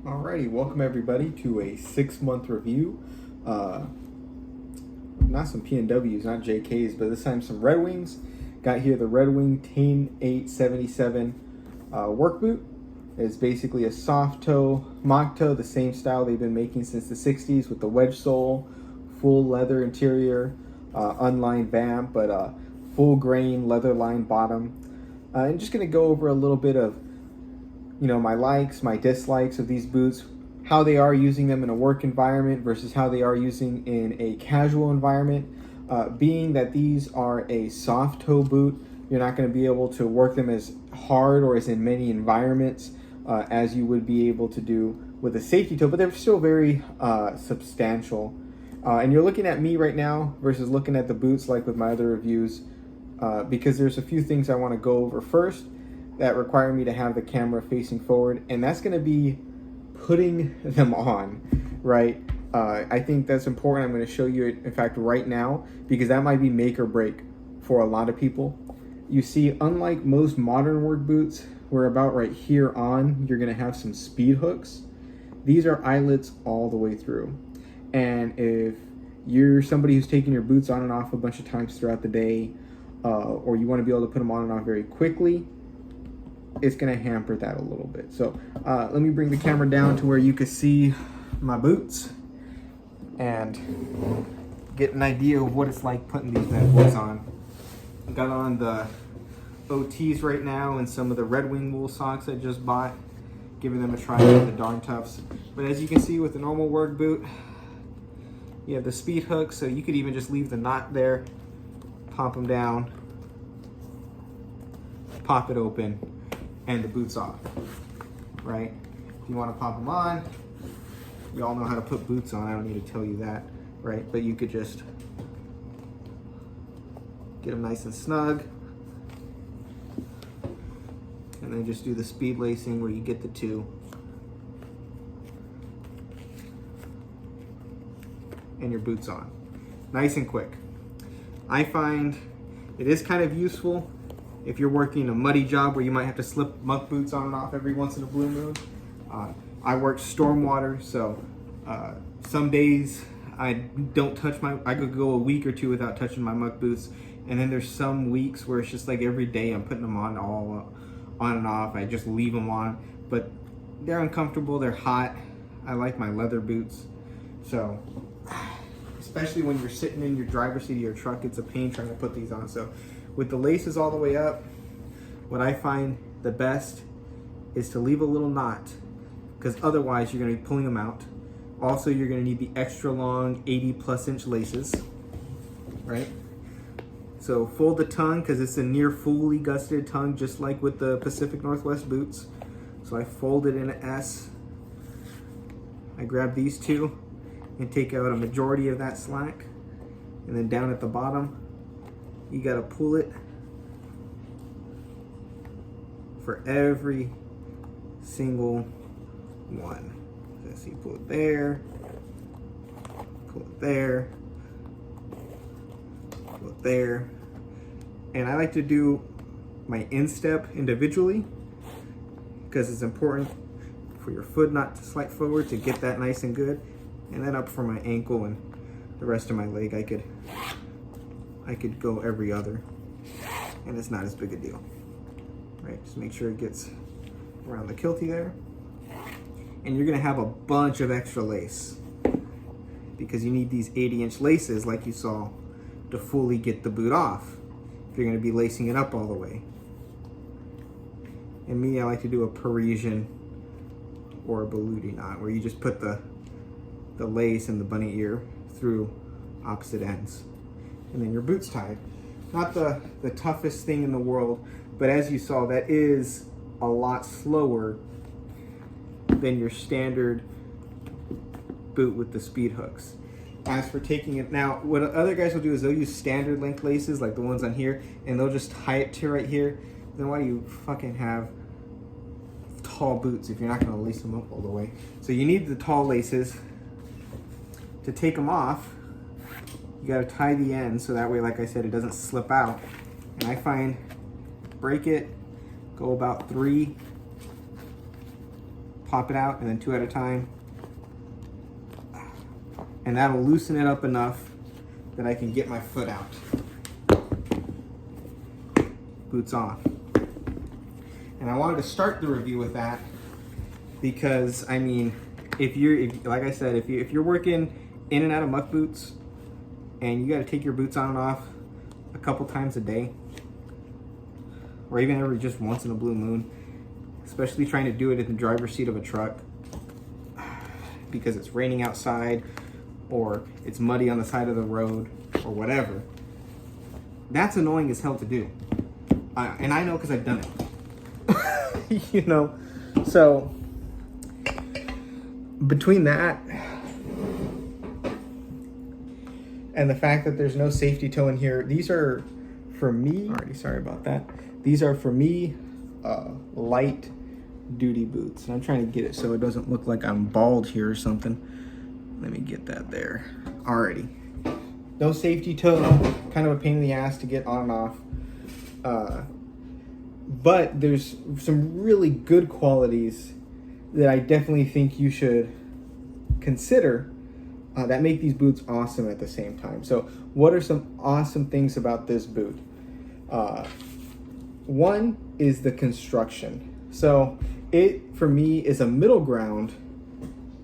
Alrighty, welcome everybody to a 6-month review. Not some P&Ws, not JKs, but this time some Redwings. Got here the Redwing 10877 work boot. It's basically a soft toe, mock toe, the same style they've been making since the 60s with the wedge sole, full leather interior, unlined vamp, but full grain leather lined bottom. I'm just going to go over a little bit of my likes, my dislikes of these boots, how they are using them in a work environment versus how they are using in a casual environment. Being that these are a soft toe boot, you're not going to be able to work them as hard or as in many environments as you would be able to do with a safety toe, but they're still very substantial. And you're looking at me right now versus looking at the boots like with my other reviews, because there's a few things I want to go over first that require me to have the camera facing forward, and that's going to be putting them on, right? I think that's important. I'm going to show you it, in fact, right now, because that might be make or break for a lot of people. You see, unlike most modern work boots, where about right here on, you're going to have some speed hooks. These are eyelets all the way through. And if you're somebody who's taking your boots on and off a bunch of times throughout the day, or you want to be able to put them on and off very quickly, it's going to hamper that a little bit. So let me bring the camera down to where you can see my boots and get an idea of what it's like putting these bad boys on. I got on the OTs right now and some of the Redwing wool socks I just bought, giving them a try with the Darn Toughs. But as you can see with the normal work boot, you have the speed hook, so you could even just leave the knot there, pop them down, pop it open, and the boot's off, right? If you want to pop them on, you all know how to put boots on. I don't need to tell you that, right? But you could just get them nice and snug, and then just do the speed lacing where you get the two. And your boots on. Nice and quick. I find it is kind of useful if you're working a muddy job where you might have to slip muck boots on and off every once in a blue moon. I work stormwater, so some days I could go a week or two without touching my muck boots. And then there's some weeks where it's just like every day I'm putting them on all on and off. I just leave them on, but they're uncomfortable, they're hot. I like my leather boots. So, especially when you're sitting in your driver's seat of your truck, it's a pain trying to put these on. So with the laces all the way up, what I find the best is to leave a little knot, because otherwise you're going to be pulling them out. Also, you're going to need the extra long 80+ inch laces, right? So fold the tongue, because it's a near fully gusseted tongue, just like with the Pacific Northwest boots. So I fold it in an S. I grab these two and take out a majority of that slack. And then down at the bottom, you gotta pull it for every single one. So you pull it there, pull it there, pull it there. And I like to do my instep individually, because it's important for your foot not to slide forward to get that nice and good. And then up for my ankle and the rest of my leg, I could go every other, and it's not as big a deal, right? Just make sure it gets around the kiltie there. And you're gonna have a bunch of extra lace, because you need these 80-inch laces like you saw to fully get the boot off if you're gonna be lacing it up all the way. And me, I like to do a Parisian or a Beluti knot, where you just put the lace and the bunny ear through opposite ends. And then your boot's tied. Not the toughest thing in the world, but as you saw, that is a lot slower than your standard boot with the speed hooks. As for taking it, now what other guys will do is they'll use standard length laces like the ones on here, and they'll just tie it to right here. Then why do you fucking have tall boots if you're not gonna lace them up all the way? So you need the tall laces. To take them off, you gotta tie the end so that way, like I said, it doesn't slip out. And I find, break it, go about 3, pop it out, and then 2 at a time. And that'll loosen it up enough that I can get my foot out. Boots on. And I wanted to start the review with that because, I mean, like I said, if you're working in and out of muck boots and you got to take your boots on and off a couple times a day, or even every just once in a blue moon, especially trying to do it in the driver's seat of a truck because it's raining outside or it's muddy on the side of the road or whatever, that's annoying as hell to do. And I know because I've done it. You know, so between that and the fact that there's no safety toe in here, these are for me, sorry about that. These are for me light duty boots. And I'm trying to get it so it doesn't look like I'm bald here or something. Let me get that there. Alrighty. No safety toe, kind of a pain in the ass to get on and off. But there's some really good qualities that I definitely think you should consider that make these boots awesome at the same time. So what are some awesome things about this boot? One is the construction. So it, for me, is a middle ground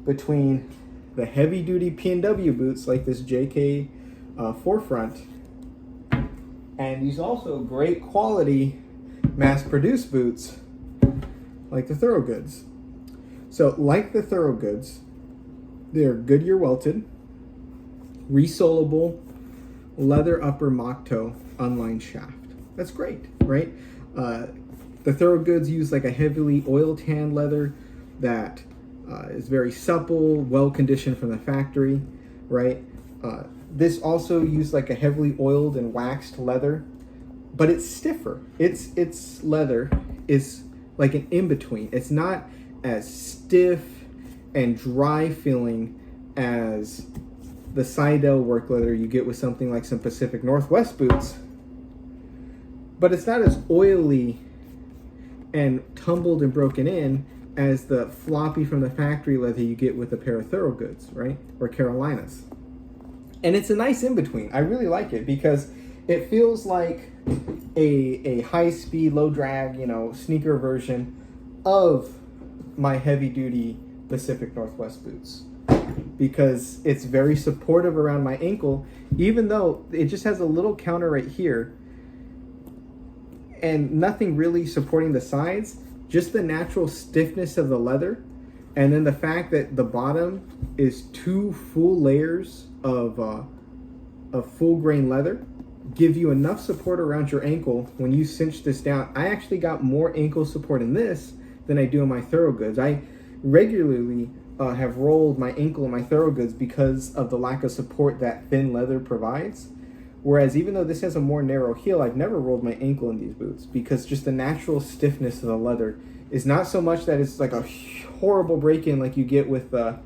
between the heavy duty P&W boots like this JK forefront and these also great quality mass-produced boots like the Thorogoods. So like the Thorogoods, they're Goodyear welted, resolable, leather upper mock toe, unlined shaft. That's great, right? The Thorogoods use like a heavily oil tan leather that is very supple, well conditioned from the factory, right? This also used like a heavily oiled and waxed leather, but it's stiffer. Its leather is like an in-between. It's not as stiff and dry feeling as the Seidel work leather you get with something like some Pacific Northwest boots, but it's not as oily and tumbled and broken in as the floppy from the factory leather you get with a pair of Thorogoods, right? Or Carolinas. And it's a nice in-between. I really like it because it feels like a high-speed, low-drag, sneaker version of my heavy-duty Pacific Northwest boots. Because it's very supportive around my ankle, even though it just has a little counter right here and nothing really supporting the sides, just the natural stiffness of the leather, and then the fact that the bottom is 2 full layers of full grain leather give you enough support around your ankle when you cinch this down. I actually got more ankle support in this than I do in my Thorogoods. I regularly have rolled my ankle in my Thorogoods because of the lack of support that thin leather provides. Whereas even though this has a more narrow heel, I've never rolled my ankle in these boots because just the natural stiffness of the leather is not so much that it's like a horrible break-in like you get with the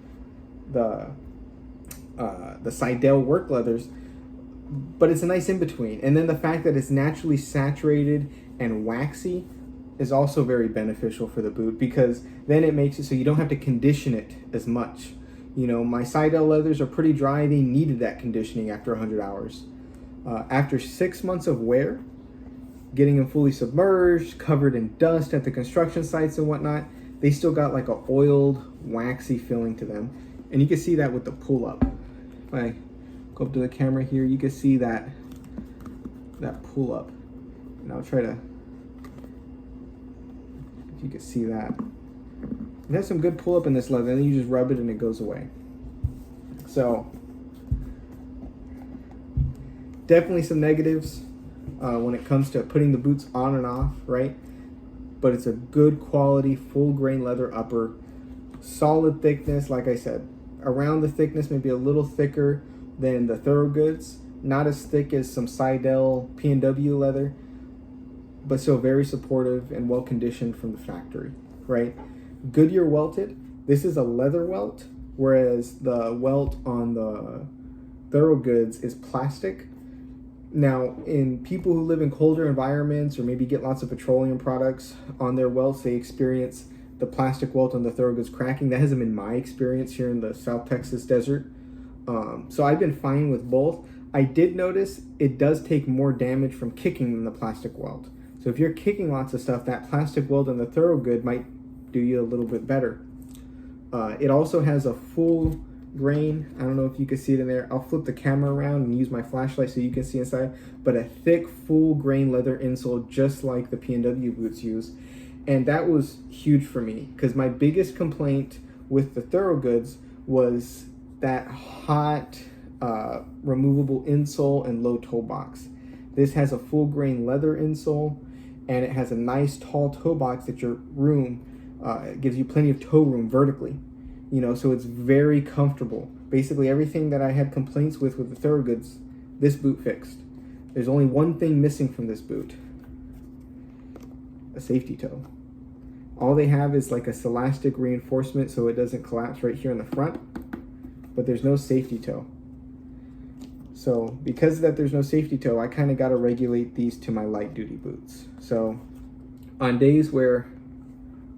Seidel work leathers, but it's a nice in-between. And then the fact that it's naturally saturated and waxy is also very beneficial for the boot because then it makes it so you don't have to condition it as much. My Seidel leathers are pretty dry. They needed that conditioning after 100 hours. After 6 months of wear, getting them fully submerged, covered in dust at the construction sites and whatnot, they still got like a oiled, waxy feeling to them. And you can see that with the pull-up. If I go up to the camera here, you can see that pull-up. And I'll try to, if you can see that. It has some good pull-up in this leather, and then you just rub it and it goes away. So, definitely some negatives when it comes to putting the boots on and off, right? But it's a good quality, full grain leather upper, solid thickness, like I said. Around the thickness, maybe a little thicker than the Thorogoods. Not as thick as some Seidel P&W leather, but still very supportive and well conditioned from the factory, right? Goodyear welted. This is a leather welt, whereas the welt on the Thorogoods is plastic. Now, in people who live in colder environments or maybe get lots of petroleum products on their welts, they experience the plastic welt on the Thorogoods cracking. That hasn't been my experience here in the South Texas desert. So I've been fine with both. I did notice it does take more damage from kicking than the plastic welt. So if you're kicking lots of stuff, that plastic welt on the Thorogood might do you a little bit better. It also has a full grain. I don't know if you can see it in there. I'll flip the camera around and use my flashlight so you can see inside. But a thick, full grain leather insole, just like the P&W boots use. And that was huge for me because my biggest complaint with the Thorogoods was that hot, removable insole and low toe box. This has a full grain leather insole, and it has a nice tall toe box that your room gives you plenty of toe room vertically. You know, so it's very comfortable. Basically everything that I had complaints with the Thorogoods, this boot fixed. There's only one thing missing from this boot: a safety toe. All they have is like a celastic reinforcement so it doesn't collapse right here in the front, but there's no safety toe. So because of that there's no safety toe, I kind of got to regulate these to my light duty boots. So on days where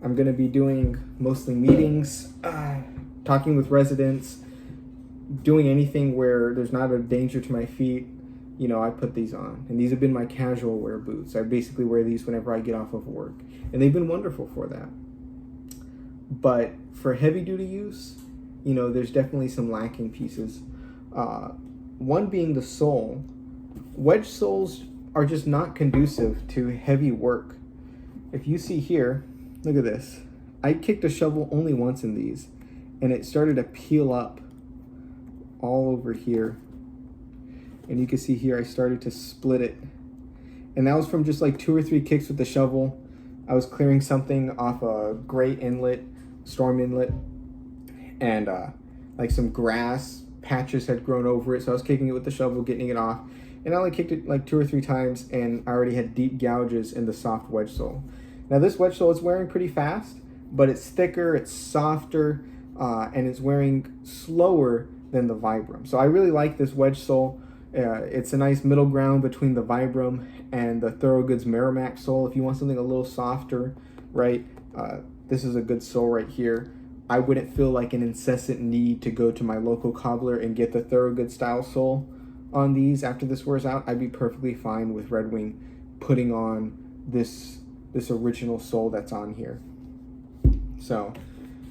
I'm going to be doing mostly meetings, talking with residents, doing anything where there's not a danger to my feet, you know, I put these on. And these have been my casual wear boots. I basically wear these whenever I get off of work. And they've been wonderful for that. But for heavy duty use, you know, there's definitely some lacking pieces. One being the sole. Wedge soles are just not conducive to heavy work. If you see here, look at this. I kicked a shovel only once in these, and it started to peel up all over here. And you can see here I started to split it. And that was from just like 2 or 3 kicks with the shovel. I was clearing something off a grate inlet, storm inlet, and like some grass patches had grown over it. So I was kicking it with the shovel, getting it off. And I only kicked it like 2 or 3 times, and I already had deep gouges in the soft wedge sole. Now this wedge sole is wearing pretty fast, but it's thicker, it's softer, and it's wearing slower than the Vibram. So I really like this wedge sole. It's a nice middle ground between the Vibram and the Thorogoods Merrimack sole. If you want something a little softer, right, this is a good sole right here. I wouldn't feel like an incessant need to go to my local cobbler and get the Thorogood style sole on these after this wears out. I'd be perfectly fine with Redwing putting on this original sole that's on here. So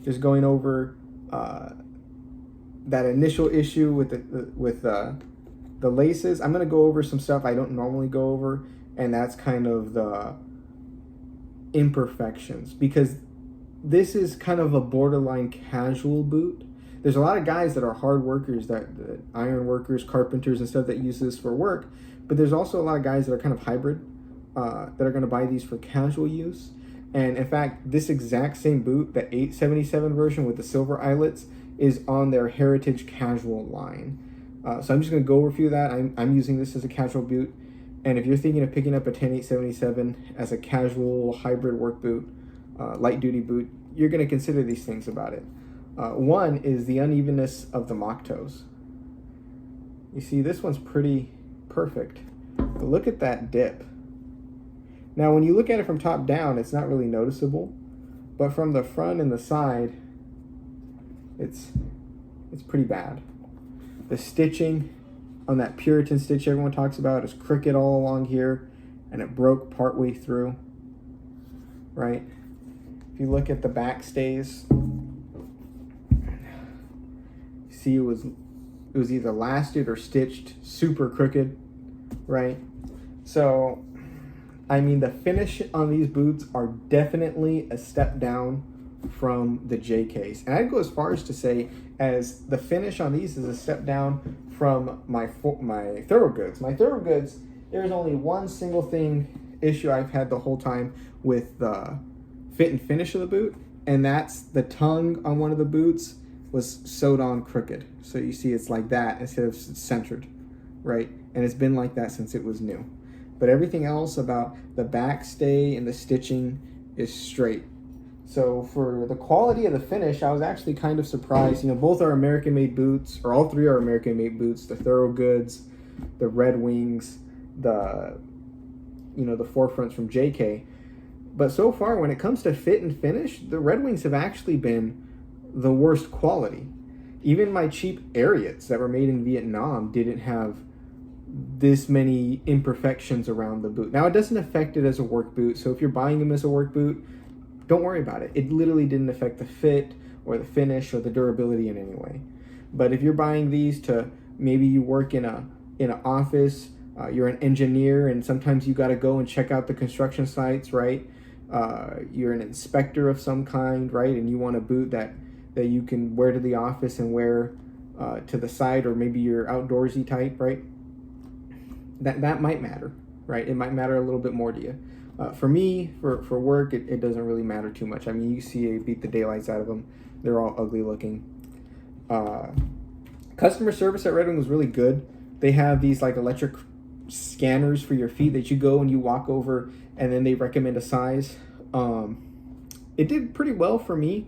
just going over that initial issue with the laces. I'm going to go over some stuff I don't normally go over, and that's kind of the imperfections, because this is kind of a borderline casual boot. There's a lot of guys that are hard workers, that iron workers, carpenters and stuff that use this for work, but there's also a lot of guys that are kind of hybrid, that are going to buy these for casual use. And in fact, this exact same boot, the 877 version with the silver eyelets, is on their Heritage Casual line. So I'm just going to go over a few of that. I'm using this as a casual boot. And if you're thinking of picking up a 10877 as a casual hybrid work boot, light duty boot, you're going to consider these things about it. One is the unevenness of the mock toes. You see, this one's pretty perfect. But look at that dip. Now, when you look at it from top down, it's not really noticeable. But from the front and the side, it's pretty bad. The stitching on that Puritan stitch everyone talks about is crooked all along here, and it broke partway through, right? If you look at the back stays, see it was either lasted or stitched super crooked, right? So, I mean, the finish on these boots are definitely a step down from the JKs. And I'd go as far as to say as the finish on these is a step down from my Thorogoods. My Thorogoods, there's only one single issue I've had the whole time with the fit and finish of the boot, and that's the tongue on one of the boots was sewed on crooked. So you see it's like that instead of centered, right? And it's been like that since it was new. But everything else about the back stay and the stitching is straight. So for the quality of the finish, I was actually kind of surprised. You know, both are American-made boots, or all three are American-made boots. The Thorogoods, the Redwings, the forefronts from JK. But so far, when it comes to fit and finish, the Redwings have actually been the worst quality. Even my cheap Ariats that were made in Vietnam didn't have this many imperfections around the boot. Now, it doesn't affect it as a work boot, so if you're buying them as a work boot, don't worry about it. It literally didn't affect the fit or the finish or the durability in any way. But if you're buying these to, maybe you work in an office, you're an engineer, and sometimes you got to go and check out the construction sites, right? You're an inspector of some kind, right? And you want a boot that you can wear to the office and wear to the side, or maybe you're outdoorsy type, right? That might matter, right? It might matter a little bit more to you. For me, for work, it doesn't really matter too much. I mean, you see it beat the daylights out of them. They're all ugly looking. Customer service at Redwing was really good. They have these like electric scanners for your feet that you go and you walk over, and then they recommend a size. It did pretty well for me.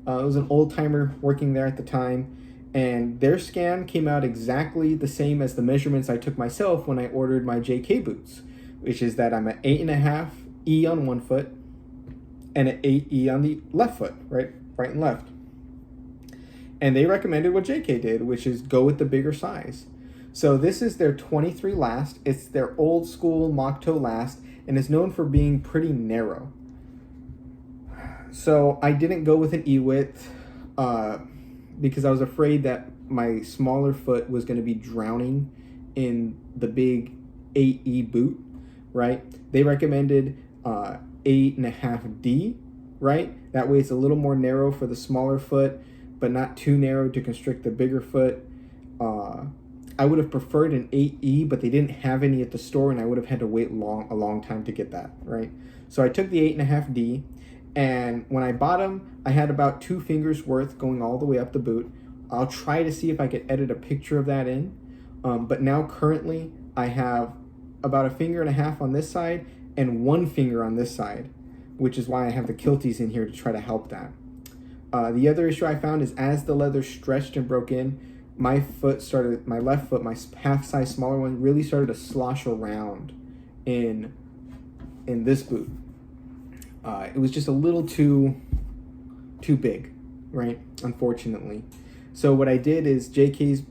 It was an old timer working there at the time, and their scan came out exactly the same as the measurements I took myself when I ordered my JK boots, which is that I'm at 8.5 E on one foot and an 8 E on the left foot, right and left. And they recommended what JK did, which is go with the bigger size. So this is their 23 last. It's their old school mock toe last, and is known for being pretty narrow. So I didn't go with an E width because I was afraid that my smaller foot was going to be drowning in the big 8E boot, right? They recommended 8.5 D, right? That way it's a little more narrow for the smaller foot, but not too narrow to constrict the bigger foot. I would have preferred an 8E, but they didn't have any at the store, and I would have had to wait a long time to get that, right? So I took the 8.5 D, and when I bought them, I had about 2 fingers worth going all the way up the boot. I'll try to see if I could edit a picture of that in, but now currently I have about 1.5 fingers on this side and 1 finger on this side, which is why I have the kilties in here to try to help that. The other issue I found is as the leather stretched and broke in, my left foot, my half size smaller one, really started to slosh around in this boot. It was just a little too big, right? Unfortunately. So what I did is JK's,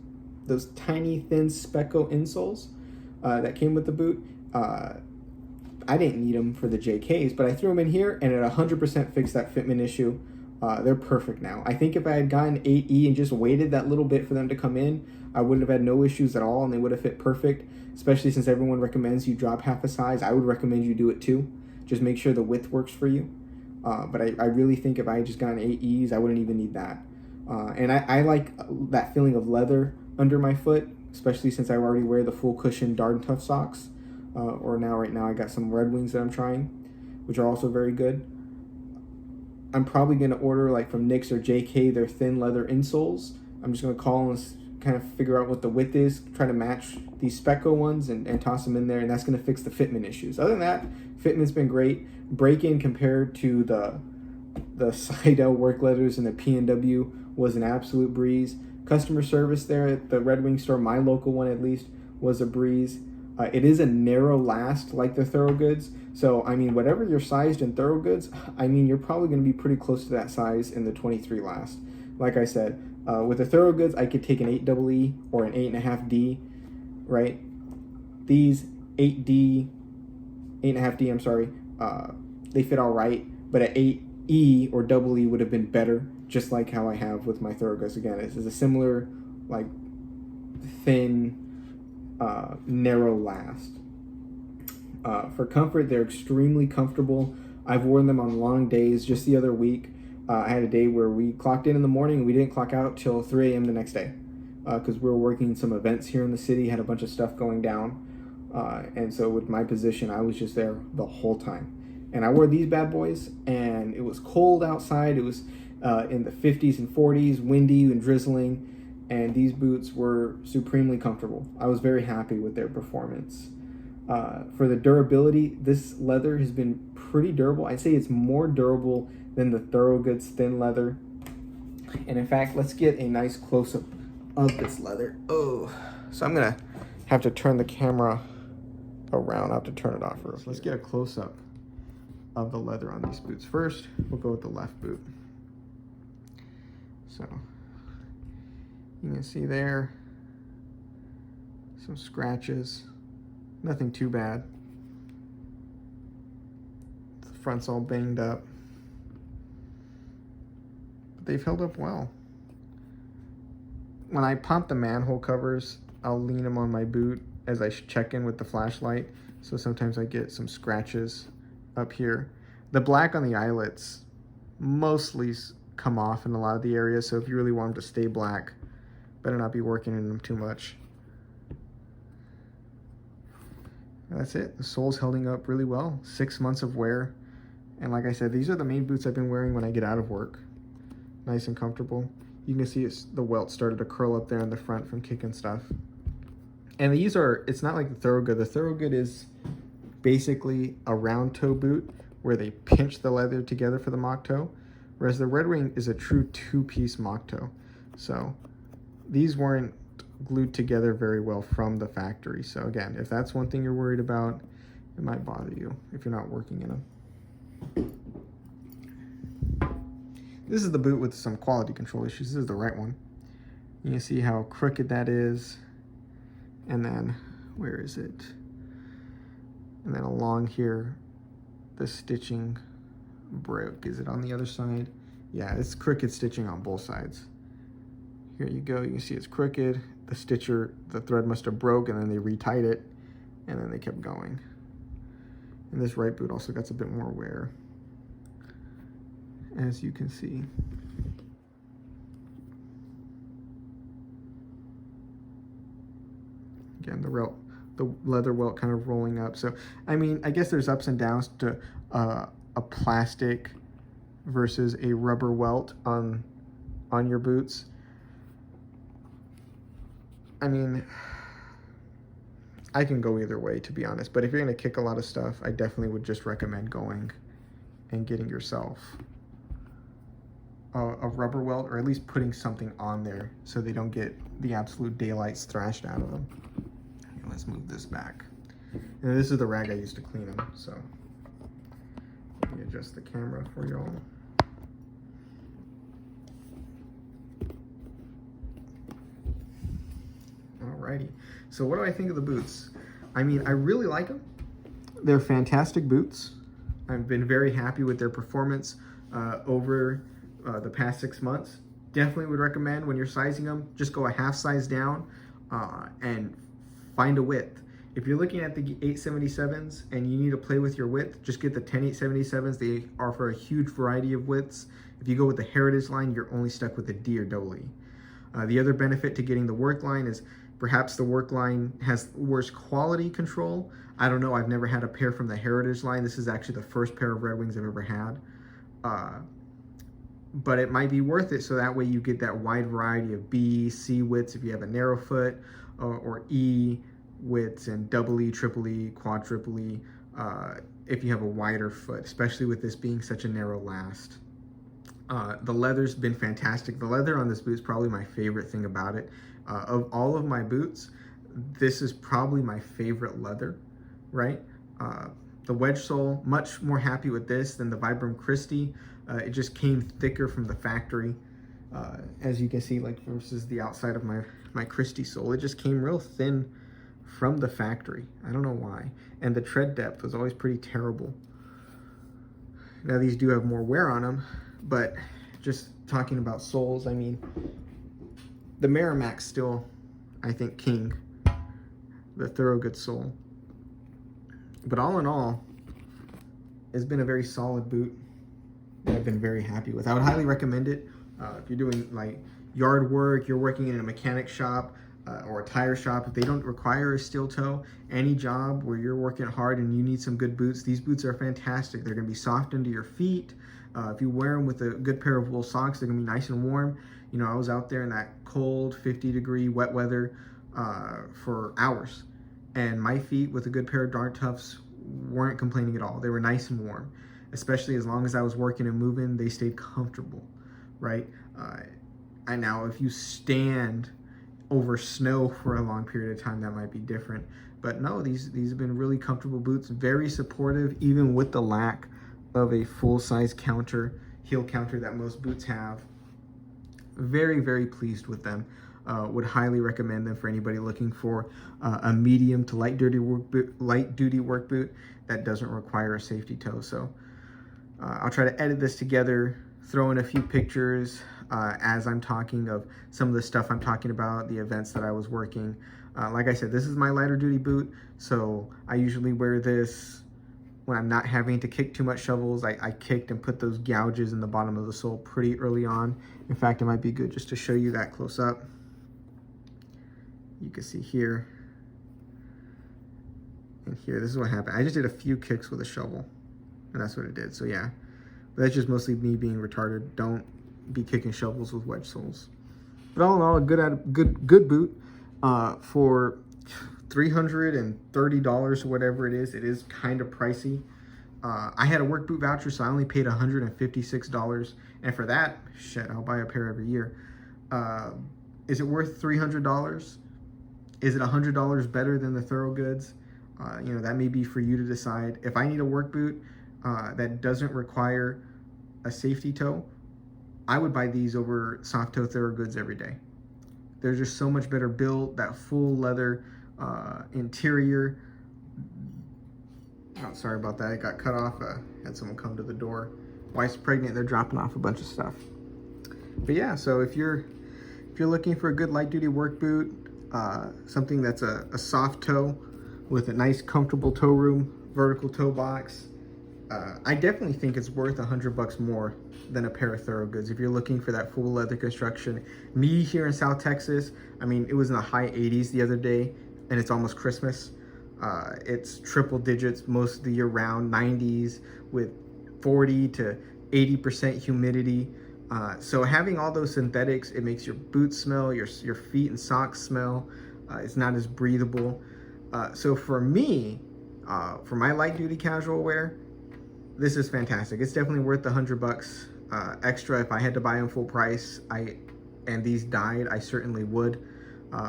those tiny thin Specco insoles that came with the boot, I didn't need them for the JKs, but I threw them in here, and it 100% fixed that fitment issue. They're perfect now. I think if I had gotten 8E and just waited that little bit for them to come in, I wouldn't have had no issues at all, and they would have fit perfect, especially since everyone recommends you drop half a size. I would recommend you do it too. Just make sure the width works for you. But I really think if I had just gotten 8Es, I wouldn't even need that. And I like that feeling of leather under my foot, especially since I already wear the full cushion Darden Tough socks. Right now I got some Redwings that I'm trying, which are also very good. I'm probably going to order like from NYX or JK their thin leather insoles. I'm just going to call and kind of figure out what the width is, try to match these Specco ones and toss them in there, and that's going to fix the fitment issues. Other than that, fitment's been great. Break-in compared to the Seidel work leathers and the P&W was an absolute breeze. Customer service there at the Redwing store, my local one at least, was a breeze. It is a narrow last like the Thorogoods. So, I mean, whatever you're sized in Thorogoods, I mean, you're probably going to be pretty close to that size in the 23 last. Like I said, with the Thorogoods, I could take an 8EE or an 8.5 D, right? These 8D, 8.5 D, I'm sorry, they fit all right, but an 8E or EE would have been better, just like how I have with my Thorogoods. Again, this is a similar, like, thin, narrow last. For comfort, they're extremely comfortable. I've worn them on long days. Just the other week, I had a day where we clocked in the morning and we didn't clock out till 3 a.m. the next day because we were working some events here in the city, had a bunch of stuff going down. And so with my position, I was just there the whole time. And I wore these bad boys, and it was cold outside. It was in the 50s and 40s, windy and drizzling, and these boots were supremely comfortable. I was very happy with their performance. For the durability, this leather has been pretty durable. I'd say it's more durable than the Thorogoods thin leather. And in fact, let's get a nice close-up of this leather. Oh, so I'm gonna have to turn the camera around. I have to turn it off first. Let's get a close-up of the leather on these boots. First, we'll go with the left boot. So you can see there some scratches, nothing too bad. The front's all banged up, but they've held up well. When I pump the manhole covers, I'll lean them on my boot as I check in with the flashlight, so sometimes I get some scratches up here. The black on the eyelets mostly come off in a lot of the areas, so if you really want them to stay black, better not be working in them too much. That's it. The sole's holding up really well. 6 months of wear. And like I said, these are the main boots I've been wearing when I get out of work. Nice and comfortable. You can see the welt started to curl up there in the front from kicking stuff. And these are, it's not like the Thorogood. The Thorogood is basically a round toe boot where they pinch the leather together for the mock toe, whereas the Redwing is a true two-piece mock toe. So these weren't glued together very well from the factory. So again, if that's one thing you're worried about, it might bother you if you're not working in them. This is the boot with some quality control issues. This is the right one. You can see how crooked that is. And then, where is it? And then along here, the stitching broke. Is it on the other side? Yeah, it's crooked stitching on both sides. Here you go, you can see it's crooked. The stitcher, the thread must have broke, and then they retied it, and then they kept going. And this right boot also got a bit more wear, as you can see. Again, the leather welt kind of rolling up. So, I mean, I guess there's ups and downs to a plastic versus a rubber welt on your boots. I mean, I can go either way, to be honest. But if you're going to kick a lot of stuff, I definitely would just recommend going and getting yourself a rubber welt, or at least putting something on there so they don't get the absolute daylights thrashed out of them. Okay, let's move this back. And this is the rag I used to clean them, so let me adjust the camera for y'all. Alrighty, so what do I think of the boots? I mean, I really like them. They're fantastic boots. I've been very happy with their performance over the past 6 months. Definitely would recommend when you're sizing them, just go a half size down and find a width. If you're looking at the 877s and you need to play with your width, just get the 10 877s. They offer a huge variety of widths. If you go with the Heritage line, you're only stuck with the D or double E. The other benefit to getting the work line is perhaps the work line has worse quality control. I don't know, I've never had a pair from the Heritage line. This is actually the first pair of Redwings I've ever had. But it might be worth it, so that way you get that wide variety of B, C widths if you have a narrow foot, or E widths and double E, triple E, quadruple E if you have a wider foot, especially with this being such a narrow last. The leather's been fantastic. The leather on this boot is probably my favorite thing about it. Of all of my boots, this is probably my favorite leather, right? The wedge sole, much more happy with this than the Vibram Christie. It just came thicker from the factory, as you can see, like versus the outside of my Christie sole. It just came real thin from the factory. I don't know why. And the tread depth was always pretty terrible. Now these do have more wear on them, but just talking about soles, I mean, the Merrimack's still, I think, king, the Thorogood sole. But all in all, it's been a very solid boot that I've been very happy with. I would highly recommend it if you're doing like yard work, you're working in a mechanic shop or a tire shop. If they don't require a steel toe, any job where you're working hard and you need some good boots, these boots are fantastic. They're gonna be soft under your feet. If you wear them with a good pair of wool socks, they're gonna be nice and warm. You know, I was out there in that cold 50-degree wet weather for hours, and my feet with a good pair of Dark Toughs weren't complaining at all. They were nice and warm, especially as long as I was working and moving, they stayed comfortable, right? And now if you stand over snow for a long period of time, that might be different. But no, these have been really comfortable boots, very supportive, even with the lack of a full-size counter, heel counter that most boots have. Very, very pleased with them. Would highly recommend them for anybody looking for a medium to light duty work boot that doesn't require a safety toe. So I'll try to edit this together, throw in a few pictures as I'm talking of some of the stuff I'm talking about, the events that I was working. Like I said, this is my lighter duty boot, so I usually wear this when I'm not having to kick too much shovels. I kicked and put those gouges in the bottom of the sole pretty early on. In fact, it might be good just to show you that close up. You can see here and here, this is what happened. I just did a few kicks with a shovel, and that's what it did. So yeah, but that's just mostly me being retarded. Don't be kicking shovels with wedge soles. But all in all, a good boot for $330 or whatever it is. It is kind of pricey. I had a work boot voucher, so I only paid $156, and for that, shit, I'll buy a pair every year. Is it worth $300? Is it $100 better than the Thorogoods? You know, that may be for you to decide. If I need a work boot that doesn't require a safety toe, I would buy these over soft toe Thorogoods every day. They're just so much better built, that full leather interior. Oh, sorry about that, it got cut off. Had someone come to the door. Wife's pregnant, they're dropping off a bunch of stuff. But yeah, so if you're looking for a good light duty work boot, something that's a soft toe with a nice comfortable toe room, vertical toe box, I definitely think it's worth $100 more than a pair of Thorogoods. If you're looking for that full leather construction. Me here in South Texas, I mean, it was in the high 80s the other day, and it's almost Christmas. It's triple digits most of the year round, 90s with 40 to 80% humidity. So having all those synthetics, it makes your boots smell, your feet and socks smell. It's not as breathable. So for me, for my light duty casual wear, this is fantastic. It's definitely worth the $100 extra. If I had to buy them full price, and these died, I certainly would.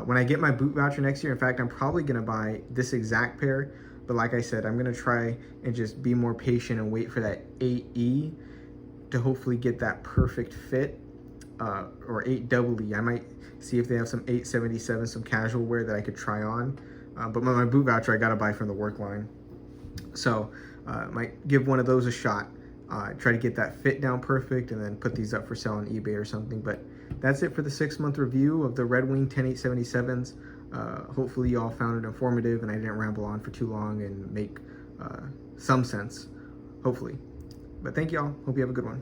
When I get my boot voucher next year, in fact, I'm probably gonna buy this exact pair, but like I said, I'm gonna try and just be more patient and wait for that 8E to hopefully get that perfect fit, or 8EE. I might see if they have some 877, some casual wear that I could try on. But my boot voucher, I gotta buy from the work line. So might give one of those a shot. Try to get that fit down perfect and then put these up for sale on eBay or something. But that's it for the 6-month review of the Redwing 10877s. Hopefully you all found it informative and I didn't ramble on for too long and make some sense, hopefully. But thank y'all. Hope you have a good one.